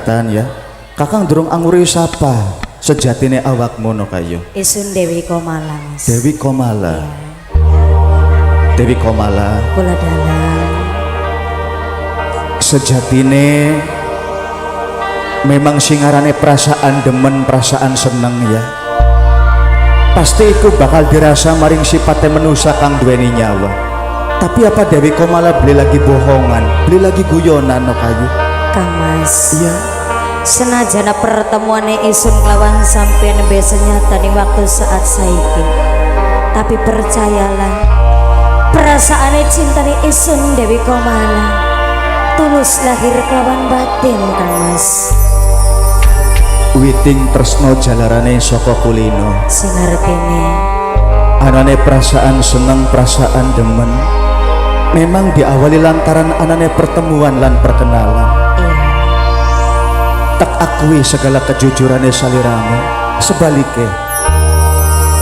Tan ya. Kakang durung anguri sapa sejatine awakmu no kayu. Isun Dewi Komala, Mas. Dewi Komala. Iya. Dewi Komala. Kula dalam. Sejatine memang singarane perasaan demen, perasaan seneng ya. Pasti iku bakal dirasa maring sifatnya manusia kang duweni nyawa. Tapi apa Dewi Komala beli lagi bohongan, beli lagi guyonan no kayu? Kang Mas. Iya. Senajan pertemuane isun kelawan sampeyan biasanya tadi waktu saat saiki. Tapi percayalah, perasaane cintane isun Dewi Komala tulus lahir kelawan batin, Kang Mas. Witing tresno jalarane saka kulino. Sing artine Anane perasaan seneng, perasaan demen memang diawali lantaran anane pertemuan lan perkenalan. iya. Tak akui segala kejujurannya saliramu. Sebaliknya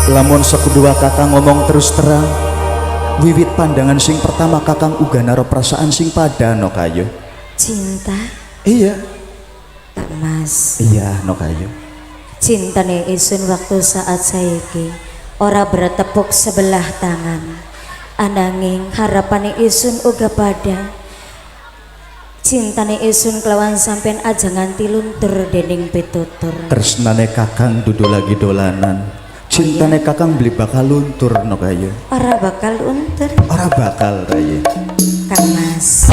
lamun sekudua kakang ngomong terus terang, wiwit pandangan sing pertama kakang uga naro perasaan sing pada no kayu. Cinta, Iya. Kang Mas. Iya no kayu. Cintane isun waktu saat saiki ora bertepuk sebelah tangan. Ananging harapane isun uga pada cintane isun kelawan sampean aja nganti luntur dening pitutur. Tresnane kakang dudu lagi dolanan. Cintane kakang beli bakal luntur no kayu. Ora bakal luntur, Ora bakal kayu. Kang Mas.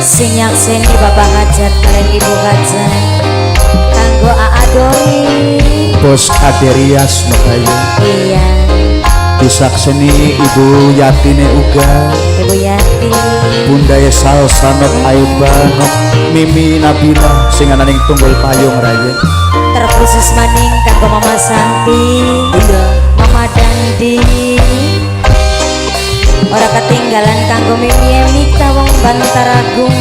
Sinyak seni bapak hajat kalian ibu hajat kanggo aadori. Bos Aderias no kayu. Iya, Disakseni Ibu Yatine uga. Ibu Yati. Bunda Salsa nok Aiba nok Mimi Nabila sing ananing tunggul payung raya. Terkhusus maning kanggo Mama Santi, Iya. Mama Dandi. Ora ketinggalan kanggo Mimi Emika wong Bantaragung.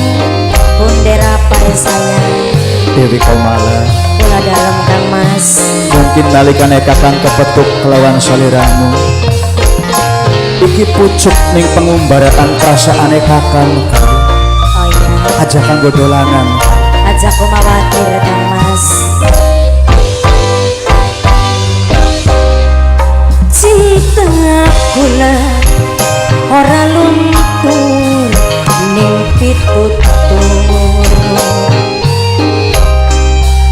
Bundera pae sayang Dewi Komala. kula dalem, Kang Mas. Mungkin nalikane kakang kepetuk kelawan saliramu. Iki pucuk ning pengumbaraan perasaane kakang. Oh iya, Aja kanggo dolanan. aja kumawatir, Kang Mas. Cinta kula ora luntur ning pitutur.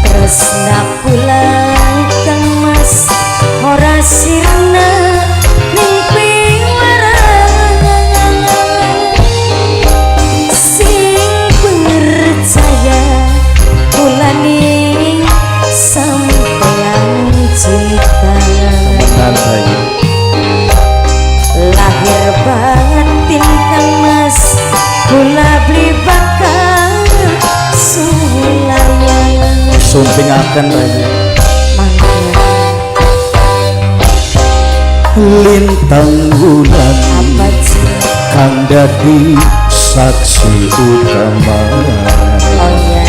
Tresna kula, Kang Mas, ora sirna ning piwaragan. Sing percaya kula ning sampeyan cinta. Temenan rayu. Lahir batin, Kang Mas, kula beli bakal sulayan. Sumpingaken rayu. Mangga Lintang bulan apa sih? kang dadi saksi utama. Oh iya,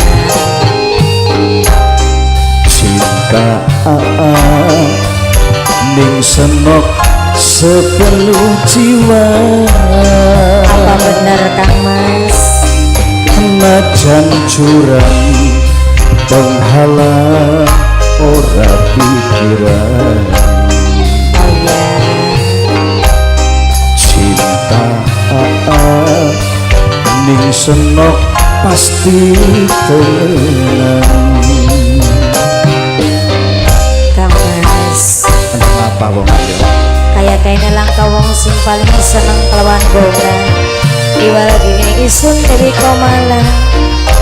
Cinta ning senok sepenuh jiwa. apa bener, Kang Mas? Najan curang penghalang ora pikiran. Oh iya, Cinta ning senok pasti tenang. Kang Mas. Kenapa wong ayo? Kayak kayaknya langkah wong sing paling seneng kelawan boga. Iwal gini isun Dewi Komala,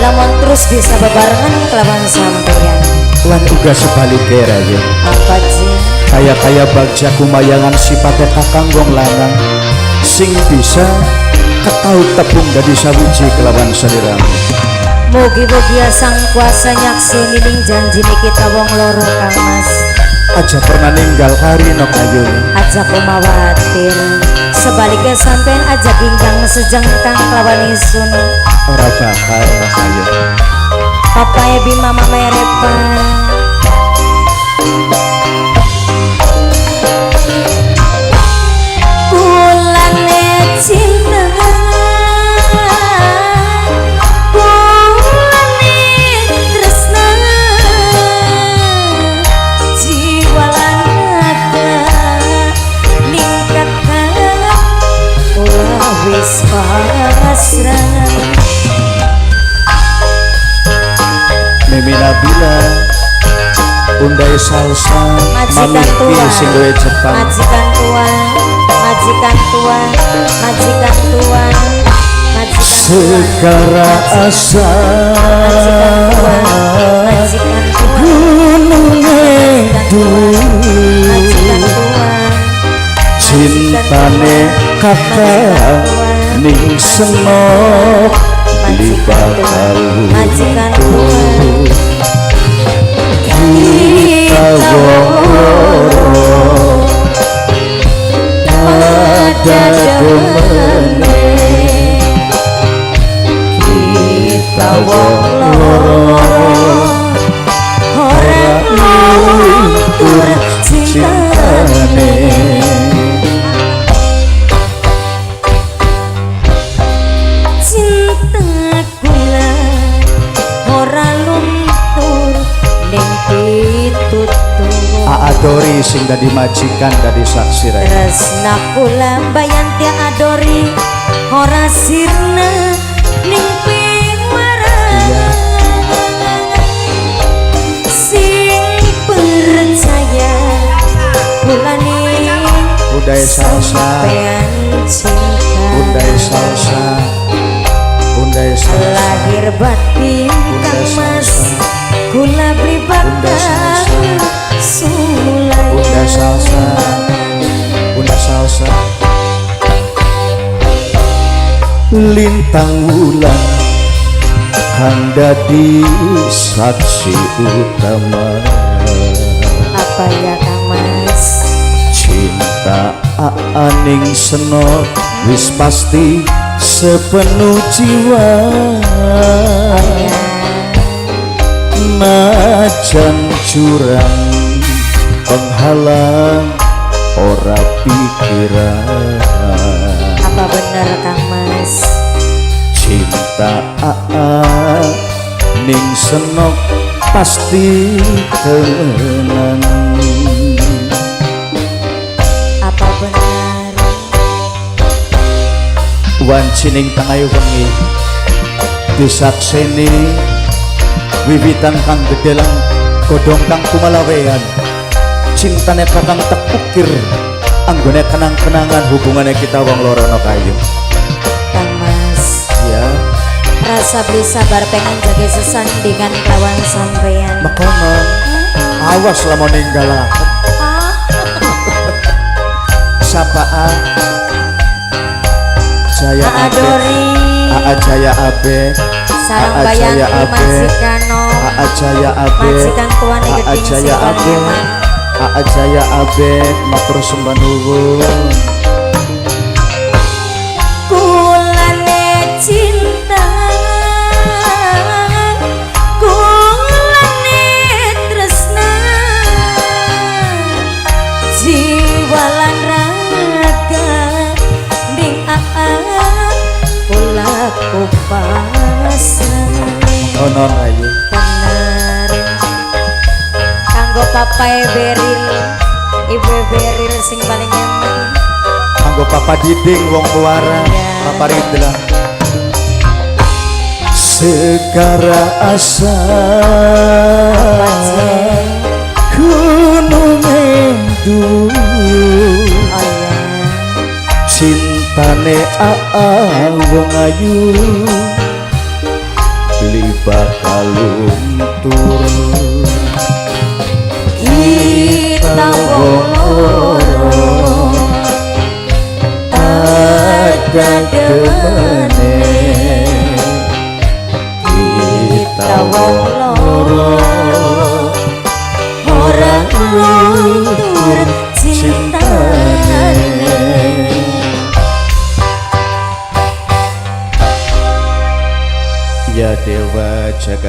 lamun terus bisa bebarengan kelawan sampeyan. Lan uga sebaliknya rayu. Apa sih? Kaya bagja kumayangan sifatnya kakang wong lanang sing bisa ketau tepung dari sawiji kelawan saliramu. Mugi-mugi sang kuasa nyaksini ning janji kita wong loro, Kang Mas. Aja pernah ninggal hari no kayu. Aja kumawatir, sebaliknya sampean aja ginggang sejengkang kelawan isun. Ora bakal no kayu. Papa Ebi Mama Merepa. Cinta, bulan mesra. Mimi Nabila Undai Salsa Majikan Mami tua, Pi sing duwe Jepang majikan tua, majikan tua, majikan tua, majikan tua, segara asa majikan tua, gunung edu majikan tua, cintane kakak ning senok libakal majikan tua, kita wong ada demene kita wong ora luntur cintane. Cinta kula ora luntur ning pitutur. Adori sing dadi majikan dadi saksi rek Tresna kula mbayanti adori ora sirna ning pimarang sing percaya kula ning Budaya salsa sampean cinta Budaya salsa Budaya salsa lahir batin kang mas kula beli bakal sulai Bunda salsa Bunda salsa lintang wulan kang dadi saksi utama apa ya kang mas cinta aaning seno wis pasti sepenuh jiwa najan jurang penghalang ora pikiran apa bener kang mas cinta ning senok pasti tenan apa bener wancining tangayu wengi disakseni wiwitan kang gedelang godhong kang kumalawean cintane kakang tak ukir anggone kenang-kenangan hubungannya kita wong loro no kayu kang mas ya rasa beli sabar pengen jaga sesandingan kawan sampean makono awas lah mau ninggal aku sapaan Jaya adori Aa Jaya Abe sarang Aa Jaya bayanti Abe majikano Aa Jaya Abe majikan tuan Aa geding Jaya Abe Aa Jaya Abe matur sembah nuwun kulane cinta kulane tresna jiwa lan raga ning kula kupasan ono ayu bener kanggo papae Beril ibu Beril sing paling eman kanggo Papa Diding wong Muara Papa Ridla segara asa gunung endu oh ya cintane wong ayu beli bakal luntur kita wong loro ada demene kita wong loro ora luntur cintane ya dewa jagat